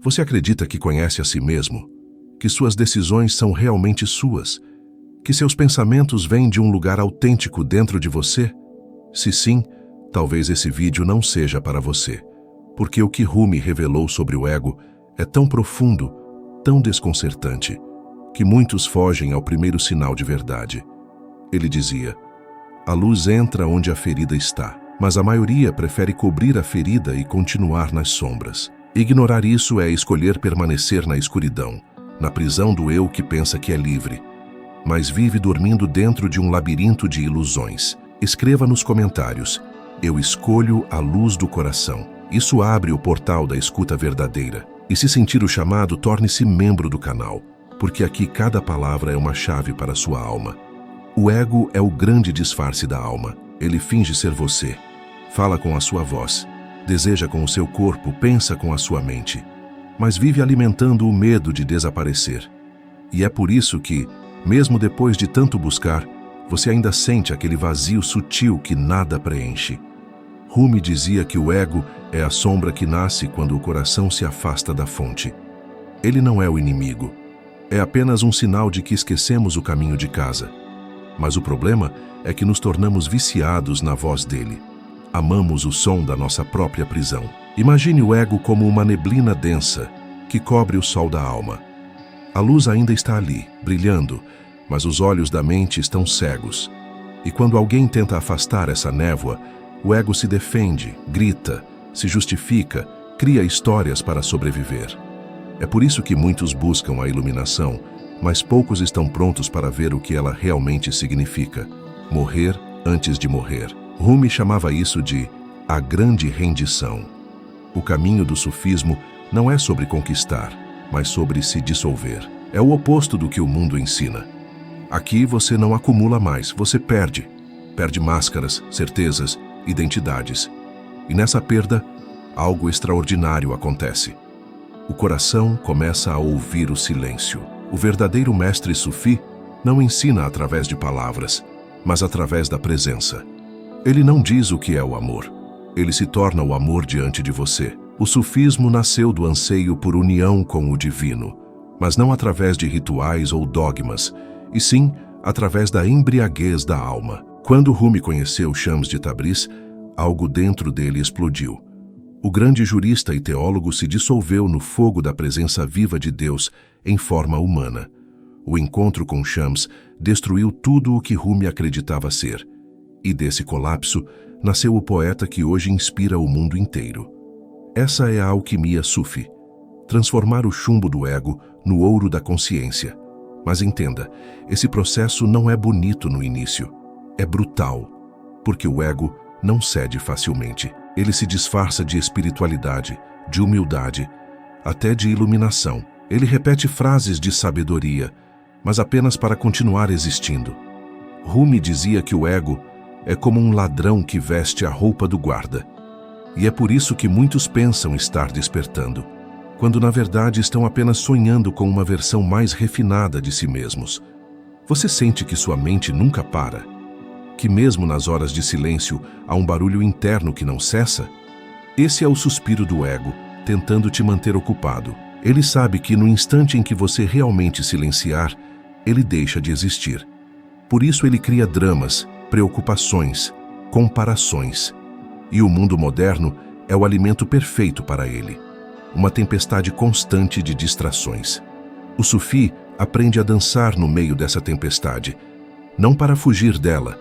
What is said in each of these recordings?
Você acredita que conhece a si mesmo? Que suas decisões são realmente suas? Que seus pensamentos vêm de um lugar autêntico dentro de você? Se sim, talvez esse vídeo não seja para você, porque o que Rumi revelou sobre o ego é tão profundo, tão desconcertante, que muitos fogem ao primeiro sinal de verdade. Ele dizia: a luz entra onde a ferida está, mas a maioria prefere cobrir a ferida e continuar nas sombras. Ignorar isso é escolher permanecer na escuridão, na prisão do eu que pensa que é livre, mas vive dormindo dentro de um labirinto de ilusões. Escreva nos comentários: eu escolho a luz do coração. Isso abre o portal da escuta verdadeira. E se sentir o chamado, torne-se membro do canal, porque aqui cada palavra é uma chave para a sua alma. O ego é o grande disfarce da alma. Ele finge ser você. Fala com a sua voz, deseja com o seu corpo, pensa com a sua mente, mas vive alimentando o medo de desaparecer. E é por isso que, mesmo depois de tanto buscar, você ainda sente aquele vazio sutil que nada preenche. Rumi dizia que o ego é a sombra que nasce quando o coração se afasta da fonte. Ele não é o inimigo. É apenas um sinal de que esquecemos o caminho de casa. Mas o problema é que nos tornamos viciados na voz dele. Amamos o som da nossa própria prisão. Imagine o ego como uma neblina densa que cobre o sol da alma. A luz ainda está ali, brilhando, mas os olhos da mente estão cegos. E quando alguém tenta afastar essa névoa, o ego se defende, grita, se justifica, cria histórias para sobreviver. É por isso que muitos buscam a iluminação, mas poucos estão prontos para ver o que ela realmente significa: morrer antes de morrer. Rumi chamava isso de a grande rendição. O caminho do sufismo não é sobre conquistar, mas sobre se dissolver. É o oposto do que o mundo ensina. Aqui você não acumula mais, você perde. Perde máscaras, certezas, identidades. E nessa perda, algo extraordinário acontece. O coração começa a ouvir o silêncio. O verdadeiro mestre sufi não ensina através de palavras, mas através da presença. Ele não diz o que é o amor. Ele se torna o amor diante de você. O sufismo nasceu do anseio por união com o divino, mas não através de rituais ou dogmas, e sim através da embriaguez da alma. Quando Rumi conheceu Shams de Tabriz, algo dentro dele explodiu. O grande jurista e teólogo se dissolveu no fogo da presença viva de Deus em forma humana. O encontro com Shams destruiu tudo o que Rumi acreditava ser. E desse colapso nasceu o poeta que hoje inspira o mundo inteiro. Essa é a alquimia sufi. Transformar o chumbo do ego no ouro da consciência. Mas entenda, esse processo não é bonito no início. É brutal, porque o ego não cede facilmente. Ele se disfarça de espiritualidade, de humildade, até de iluminação. Ele repete frases de sabedoria, mas apenas para continuar existindo. Rumi dizia que o ego é como um ladrão que veste a roupa do guarda. E é por isso que muitos pensam estar despertando, quando na verdade estão apenas sonhando com uma versão mais refinada de si mesmos. Você sente que sua mente nunca para? Que mesmo nas horas de silêncio há um barulho interno que não cessa? Esse é o suspiro do ego, tentando te manter ocupado. Ele sabe que no instante em que você realmente silenciar, ele deixa de existir. Por isso ele cria dramas, preocupações, comparações. E o mundo moderno é o alimento perfeito para ele. Uma tempestade constante de distrações. O sufi aprende a dançar no meio dessa tempestade, não para fugir dela,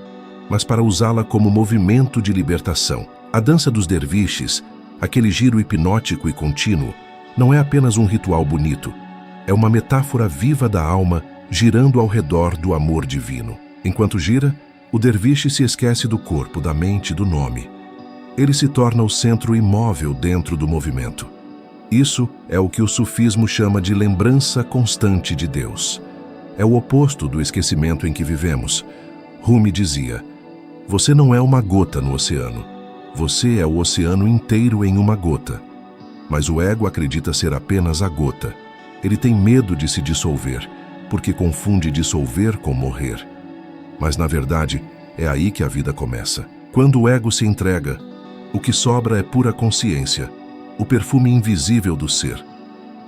mas para usá-la como movimento de libertação. A dança dos derviches, aquele giro hipnótico e contínuo, não é apenas um ritual bonito, é uma metáfora viva da alma girando ao redor do amor divino. Enquanto gira, o derviche se esquece do corpo, da mente e do nome. Ele se torna o centro imóvel dentro do movimento. Isso é o que o sufismo chama de lembrança constante de Deus. É o oposto do esquecimento em que vivemos. Rumi dizia: você não é uma gota no oceano. Você é o oceano inteiro em uma gota. Mas o ego acredita ser apenas a gota. Ele tem medo de se dissolver, porque confunde dissolver com morrer. Mas, na verdade, é aí que a vida começa. Quando o ego se entrega, o que sobra é pura consciência, o perfume invisível do ser.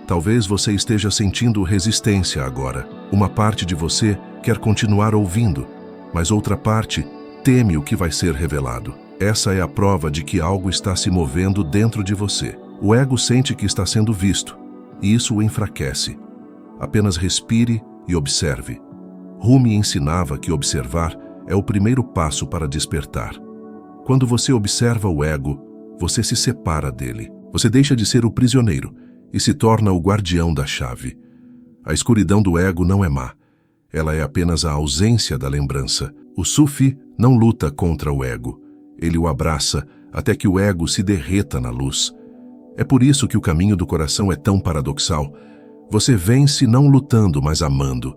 Talvez você esteja sentindo resistência agora. Uma parte de você quer continuar ouvindo, mas outra parte teme o que vai ser revelado. Essa é a prova de que algo está se movendo dentro de você. O ego sente que está sendo visto, e isso o enfraquece. Apenas respire e observe. Rumi ensinava que observar é o primeiro passo para despertar. Quando você observa o ego, você se separa dele. Você deixa de ser o prisioneiro e se torna o guardião da chave. A escuridão do ego não é má. Ela é apenas a ausência da lembrança. O Sufi não luta contra o ego. Ele o abraça até que o ego se derreta na luz. É por isso que o caminho do coração é tão paradoxal. Você vence não lutando, mas amando.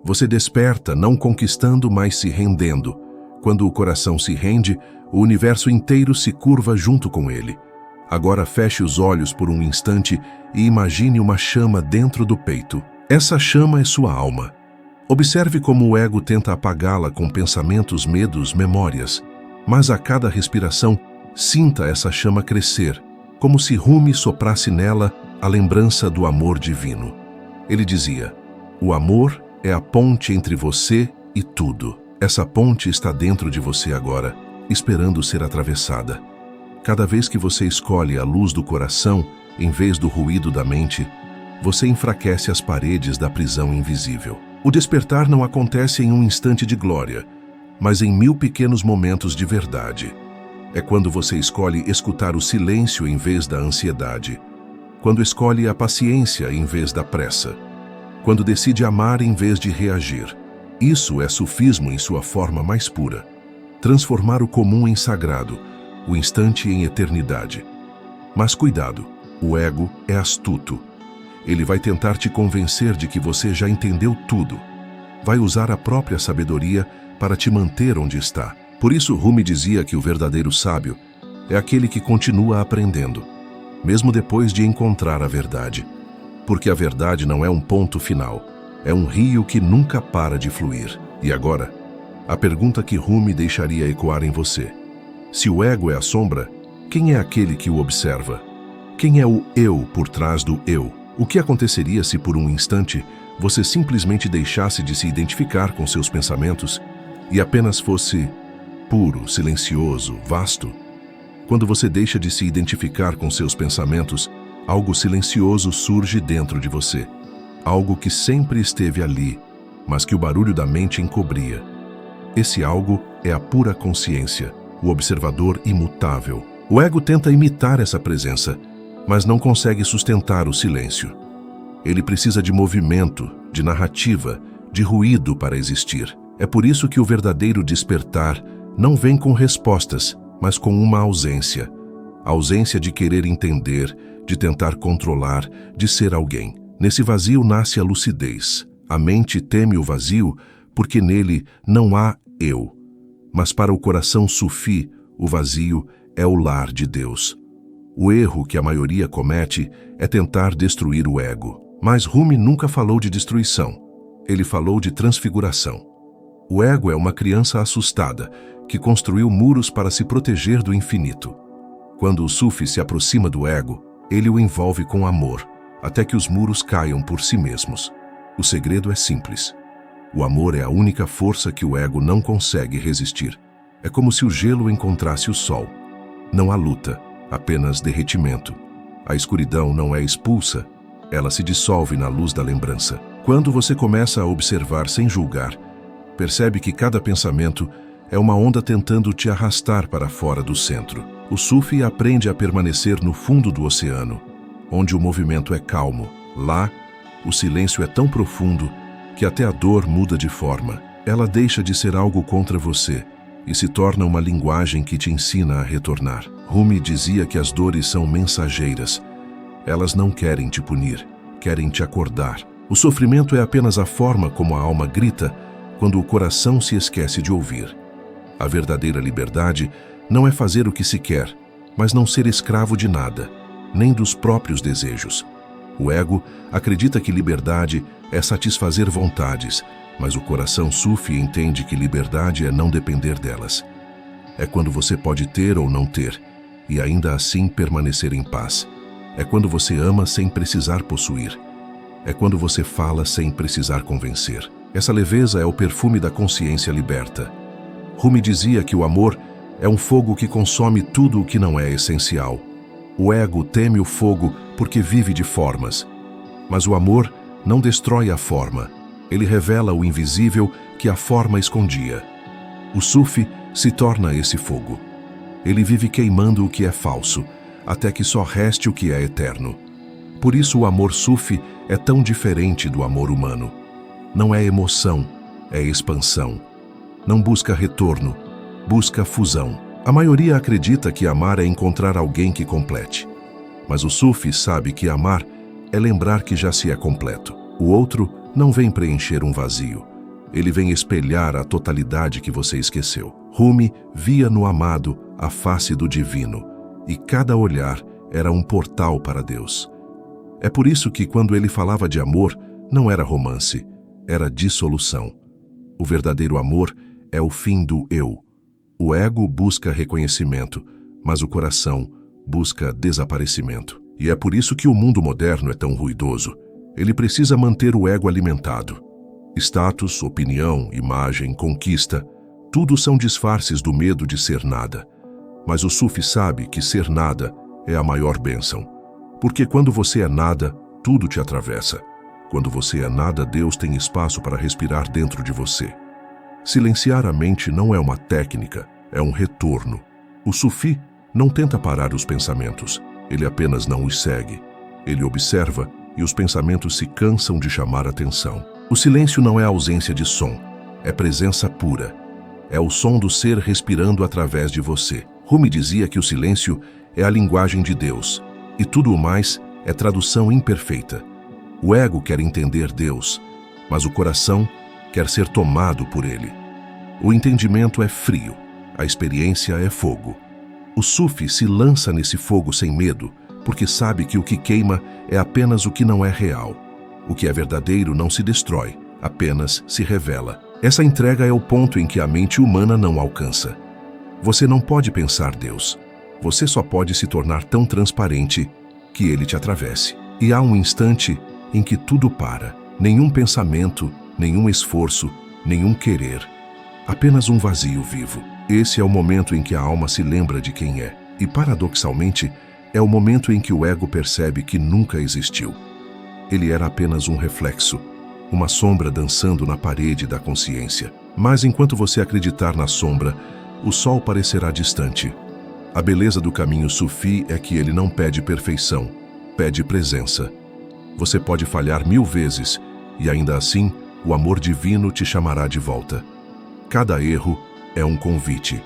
Você desperta não conquistando, mas se rendendo. Quando o coração se rende, o universo inteiro se curva junto com ele. Agora feche os olhos por um instante e imagine uma chama dentro do peito. Essa chama é sua alma. Observe como o ego tenta apagá-la com pensamentos, medos, memórias. Mas a cada respiração, sinta essa chama crescer, como se Rumi soprasse nela a lembrança do amor divino. Ele dizia: o amor é a ponte entre você e tudo. Essa ponte está dentro de você agora, esperando ser atravessada. Cada vez que você escolhe a luz do coração, em vez do ruído da mente, você enfraquece as paredes da prisão invisível. O despertar não acontece em um instante de glória, mas em 1000 pequenos momentos de verdade. É quando você escolhe escutar o silêncio em vez da ansiedade, quando escolhe a paciência em vez da pressa, quando decide amar em vez de reagir. Isso é sufismo em sua forma mais pura. Transformar o comum em sagrado, o instante em eternidade. Mas cuidado, o ego é astuto. Ele vai tentar te convencer de que você já entendeu tudo. Vai usar a própria sabedoria para te manter onde está. Por isso, Rumi dizia que o verdadeiro sábio é aquele que continua aprendendo, mesmo depois de encontrar a verdade. Porque a verdade não é um ponto final, é um rio que nunca para de fluir. E agora, a pergunta que Rumi deixaria ecoar em você: se o ego é a sombra, quem é aquele que o observa? Quem é o eu por trás do eu? O que aconteceria se por um instante você simplesmente deixasse de se identificar com seus pensamentos e apenas fosse puro, silencioso, vasto? Quando você deixa de se identificar com seus pensamentos, algo silencioso surge dentro de você. Algo que sempre esteve ali, mas que o barulho da mente encobria. Esse algo é a pura consciência, o observador imutável. O ego tenta imitar essa presença, mas não consegue sustentar o silêncio. Ele precisa de movimento, de narrativa, de ruído para existir. É por isso que o verdadeiro despertar não vem com respostas, mas com uma ausência. A ausência de querer entender, de tentar controlar, de ser alguém. Nesse vazio nasce a lucidez. A mente teme o vazio porque nele não há eu. Mas para o coração sufi, o vazio é o lar de Deus. O erro que a maioria comete é tentar destruir o ego. Mas Rumi nunca falou de destruição. Ele falou de transfiguração. O ego é uma criança assustada que construiu muros para se proteger do infinito. Quando o sufi se aproxima do ego, ele o envolve com amor, até que os muros caiam por si mesmos. O segredo é simples. O amor é a única força que o ego não consegue resistir. É como se o gelo encontrasse o sol. Não há luta, apenas derretimento. A escuridão não é expulsa, ela se dissolve na luz da lembrança. Quando você começa a observar sem julgar, percebe que cada pensamento é uma onda tentando te arrastar para fora do centro. O sufi aprende a permanecer no fundo do oceano, onde o movimento é calmo. Lá, o silêncio é tão profundo que até a dor muda de forma. Ela deixa de ser algo contra você e se torna uma linguagem que te ensina a retornar. Rumi dizia que as dores são mensageiras. Elas não querem te punir, querem te acordar. O sofrimento é apenas a forma como a alma grita quando o coração se esquece de ouvir. A verdadeira liberdade não é fazer o que se quer, mas não ser escravo de nada, nem dos próprios desejos. O ego acredita que liberdade é satisfazer vontades, mas o coração sufi entende que liberdade é não depender delas. É quando você pode ter ou não ter, e ainda assim permanecer em paz. É quando você ama sem precisar possuir. É quando você fala sem precisar convencer. Essa leveza é o perfume da consciência liberta. Rumi dizia que o amor é um fogo que consome tudo o que não é essencial. O ego teme o fogo porque vive de formas. Mas o amor não destrói a forma. Ele revela o invisível que a forma escondia. O sufi se torna esse fogo. Ele vive queimando o que é falso, até que só reste o que é eterno. Por isso o amor sufi é tão diferente do amor humano. Não é emoção, é expansão. Não busca retorno, busca fusão. A maioria acredita que amar é encontrar alguém que complete. Mas o sufi sabe que amar é lembrar que já se é completo. O outro não vem preencher um vazio. Ele vem espelhar a totalidade que você esqueceu. Rumi via no amado a face do divino, e cada olhar era um portal para Deus. É por isso que quando ele falava de amor, não era romance, era dissolução. O verdadeiro amor é o fim do eu. O ego busca reconhecimento, mas o coração busca desaparecimento. E é por isso que o mundo moderno é tão ruidoso. Ele precisa manter o ego alimentado. Status, opinião, imagem, conquista, tudo são disfarces do medo de ser nada. Mas o sufi sabe que ser nada é a maior bênção. Porque quando você é nada, tudo te atravessa. Quando você é nada, Deus tem espaço para respirar dentro de você. Silenciar a mente não é uma técnica, é um retorno. O sufi não tenta parar os pensamentos, ele apenas não os segue. Ele observa e os pensamentos se cansam de chamar atenção. O silêncio não é ausência de som, é presença pura. É o som do ser respirando através de você. Rumi dizia que o silêncio é a linguagem de Deus, e tudo o mais é tradução imperfeita. O ego quer entender Deus, mas o coração quer ser tomado por ele. O entendimento é frio, a experiência é fogo. O sufi se lança nesse fogo sem medo, porque sabe que o que queima é apenas o que não é real. O que é verdadeiro não se destrói, apenas se revela. Essa entrega é o ponto em que a mente humana não alcança. Você não pode pensar Deus. Você só pode se tornar tão transparente que ele te atravesse. E há um instante em que tudo para. Nenhum pensamento, nenhum esforço, nenhum querer. Apenas um vazio vivo. Esse é o momento em que a alma se lembra de quem é. E, paradoxalmente, é o momento em que o ego percebe que nunca existiu. Ele era apenas um reflexo, uma sombra dançando na parede da consciência. Mas enquanto você acreditar na sombra, o sol parecerá distante. A beleza do caminho sufi é que ele não pede perfeição, pede presença. Você pode falhar 1000 vezes e ainda assim o amor divino te chamará de volta. Cada erro é um convite,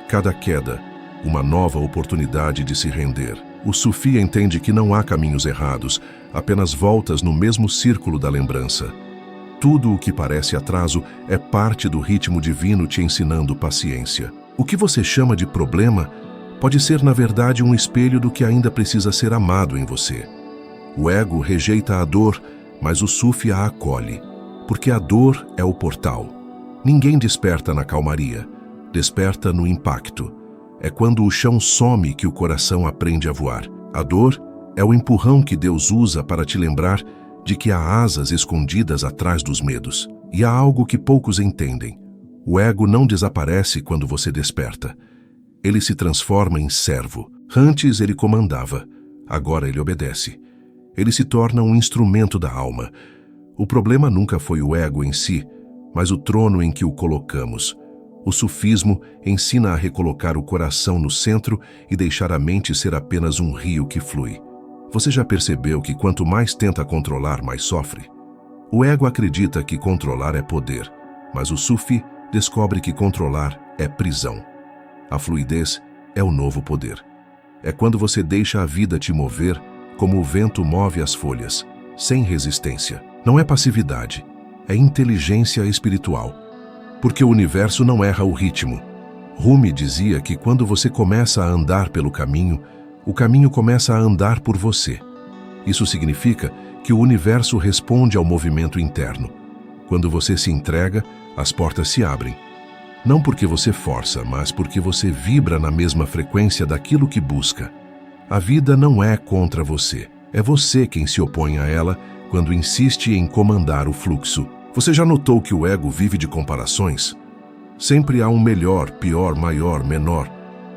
cada queda, uma nova oportunidade de se render. O sufi entende que não há caminhos errados, apenas voltas no mesmo círculo da lembrança. Tudo o que parece atraso é parte do ritmo divino te ensinando paciência. O que você chama de problema pode ser, na verdade, um espelho do que ainda precisa ser amado em você. O ego rejeita a dor, mas o sufi a acolhe, porque a dor é o portal. Ninguém desperta na calmaria, desperta no impacto. É quando o chão some que o coração aprende a voar. A dor é o empurrão que Deus usa para te lembrar de que há asas escondidas atrás dos medos. E há algo que poucos entendem. O ego não desaparece quando você desperta. Ele se transforma em servo. Antes ele comandava, agora ele obedece. Ele se torna um instrumento da alma. O problema nunca foi o ego em si, mas o trono em que o colocamos. O sufismo ensina a recolocar o coração no centro e deixar a mente ser apenas um rio que flui. Você já percebeu que quanto mais tenta controlar, mais sofre? O ego acredita que controlar é poder, mas o sufi descobre que controlar é prisão. A fluidez é o novo poder. É quando você deixa a vida te mover como o vento move as folhas, sem resistência. Não é passividade, é inteligência espiritual. Porque o universo não erra o ritmo. Rumi dizia que quando você começa a andar pelo caminho, o caminho começa a andar por você. Isso significa que o universo responde ao movimento interno. Quando você se entrega, as portas se abrem. Não porque você força, mas porque você vibra na mesma frequência daquilo que busca. A vida não é contra você. É você quem se opõe a ela quando insiste em comandar o fluxo. Você já notou que o ego vive de comparações? Sempre há um melhor, pior, maior, menor.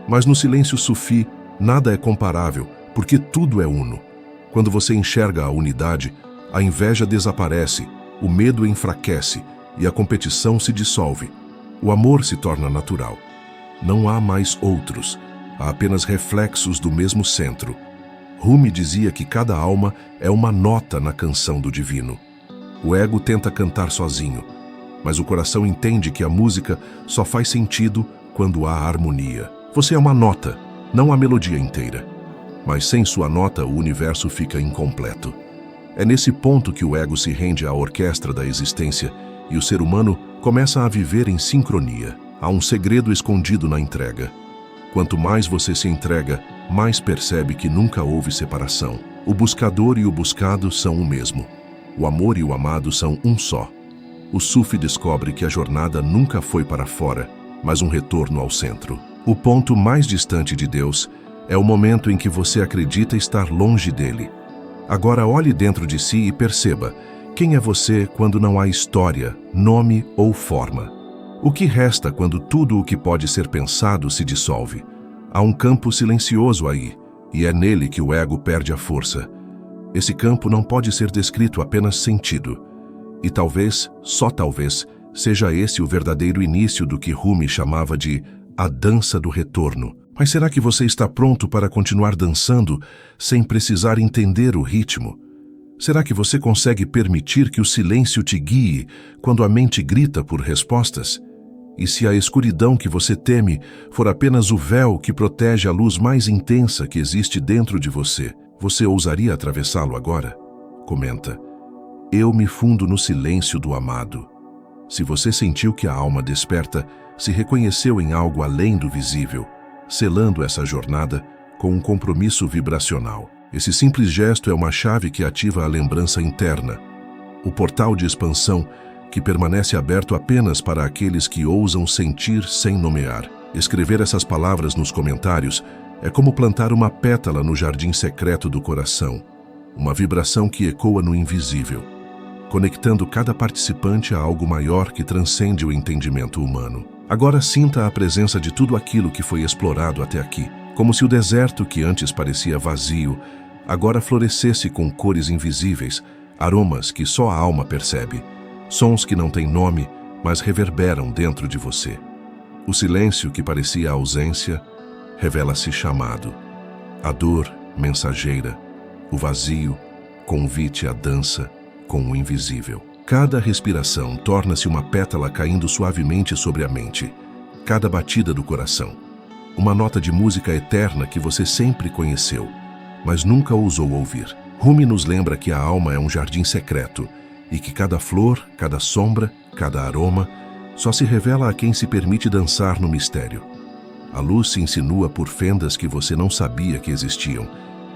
Mas no silêncio sufi, nada é comparável, porque tudo é uno. Quando você enxerga a unidade, a inveja desaparece, o medo enfraquece e a competição se dissolve. O amor se torna natural. Não há mais outros, há apenas reflexos do mesmo centro. Rumi dizia que cada alma é uma nota na canção do divino. O ego tenta cantar sozinho, mas o coração entende que a música só faz sentido quando há harmonia. Você é uma nota, não a melodia inteira. Mas sem sua nota, o universo fica incompleto. É nesse ponto que o ego se rende à orquestra da existência e o ser humano começa a viver em sincronia. Há um segredo escondido na entrega. Quanto mais você se entrega, mais percebe que nunca houve separação. O buscador e o buscado são o mesmo. O amor e o amado são um só. O sufi descobre que a jornada nunca foi para fora, mas um retorno ao centro. O ponto mais distante de Deus é o momento em que você acredita estar longe dele. Agora olhe dentro de si e perceba quem é você quando não há história, nome ou forma. O que resta quando tudo o que pode ser pensado se dissolve? Há um campo silencioso aí, e é nele que o ego perde a força. Esse campo não pode ser descrito, apenas sentido. E talvez, só talvez, seja esse o verdadeiro início do que Rumi chamava de a dança do retorno. Mas será que você está pronto para continuar dançando sem precisar entender o ritmo? Será que você consegue permitir que o silêncio te guie quando a mente grita por respostas? E se a escuridão que você teme for apenas o véu que protege a luz mais intensa que existe dentro de você, você ousaria atravessá-lo agora? Comenta: eu me fundo no silêncio do amado. Se você sentiu que a alma desperta, se reconheceu em algo além do visível, selando essa jornada com um compromisso vibracional. Esse simples gesto é uma chave que ativa a lembrança interna, o portal de expansão que permanece aberto apenas para aqueles que ousam sentir sem nomear. Escrever essas palavras nos comentários é como plantar uma pétala no jardim secreto do coração, uma vibração que ecoa no invisível, conectando cada participante a algo maior que transcende o entendimento humano. Agora sinta a presença de tudo aquilo que foi explorado até aqui, como se o deserto que antes parecia vazio, agora florescesse com cores invisíveis, aromas que só a alma percebe, sons que não têm nome, mas reverberam dentro de você. O silêncio que parecia ausência, revela-se chamado. A dor, mensageira. O vazio, convite à dança com o invisível. Cada respiração torna-se uma pétala caindo suavemente sobre a mente. Cada batida do coração. Uma nota de música eterna que você sempre conheceu, mas nunca ousou ouvir. Rumi nos lembra que a alma é um jardim secreto e que cada flor, cada sombra, cada aroma só se revela a quem se permite dançar no mistério. A luz se insinua por fendas que você não sabia que existiam,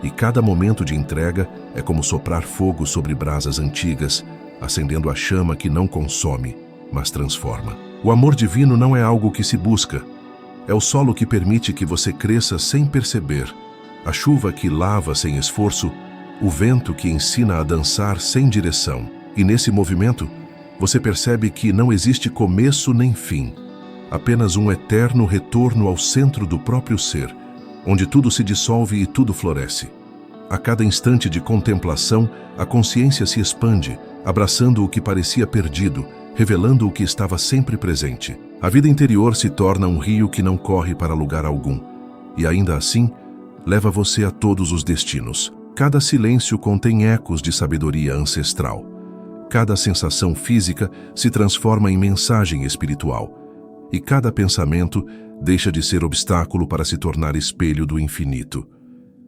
e cada momento de entrega é como soprar fogo sobre brasas antigas, acendendo a chama que não consome, mas transforma. O amor divino não é algo que se busca. É o solo que permite que você cresça sem perceber, a chuva que lava sem esforço, o vento que ensina a dançar sem direção. E nesse movimento, você percebe que não existe começo nem fim, apenas um eterno retorno ao centro do próprio ser, onde tudo se dissolve e tudo floresce. A cada instante de contemplação, a consciência se expande, abraçando o que parecia perdido, revelando o que estava sempre presente. A vida interior se torna um rio que não corre para lugar algum, e ainda assim, leva você a todos os destinos. Cada silêncio contém ecos de sabedoria ancestral. Cada sensação física se transforma em mensagem espiritual, e cada pensamento deixa de ser obstáculo para se tornar espelho do infinito.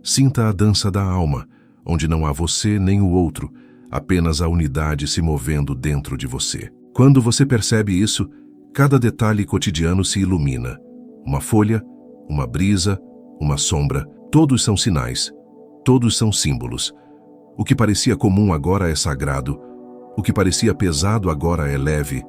Sinta a dança da alma, onde não há você nem o outro, apenas a unidade se movendo dentro de você. Quando você percebe isso, cada detalhe cotidiano se ilumina. Uma folha, uma brisa, uma sombra, todos são sinais, todos são símbolos. O que parecia comum agora é sagrado, o que parecia pesado agora é leve,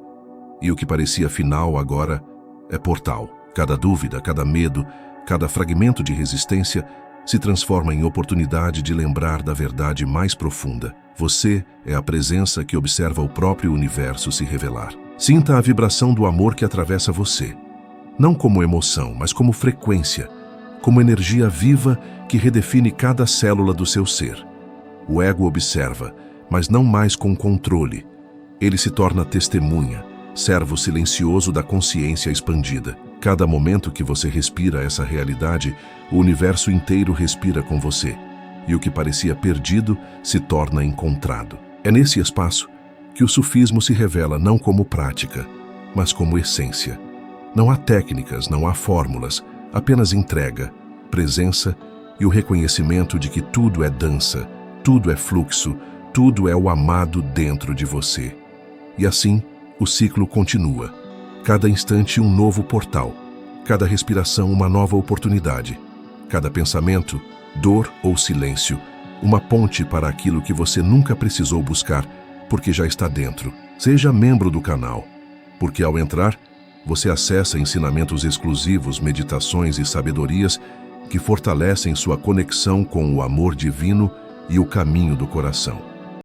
e o que parecia final agora é portal. Cada dúvida, cada medo, cada fragmento de resistência se transforma em oportunidade de lembrar da verdade mais profunda. Você é a presença que observa o próprio universo se revelar. Sinta a vibração do amor que atravessa você, não como emoção, mas como frequência, como energia viva que redefine cada célula do seu ser. O ego observa, mas não mais com controle. Ele se torna testemunha, servo silencioso da consciência expandida. Cada momento que você respira essa realidade, o universo inteiro respira com você, e o que parecia perdido se torna encontrado. É nesse espaço que o sufismo se revela não como prática, mas como essência. Não há técnicas, não há fórmulas, apenas entrega, presença e o reconhecimento de que tudo é dança, tudo é fluxo, tudo é o amado dentro de você. E assim, o ciclo continua. Cada instante um novo portal, cada respiração uma nova oportunidade, cada pensamento, dor ou silêncio, uma ponte para aquilo que você nunca precisou buscar, porque já está dentro. Seja membro do canal, porque ao entrar, você acessa ensinamentos exclusivos, meditações e sabedorias que fortalecem sua conexão com o amor divino e o caminho do coração.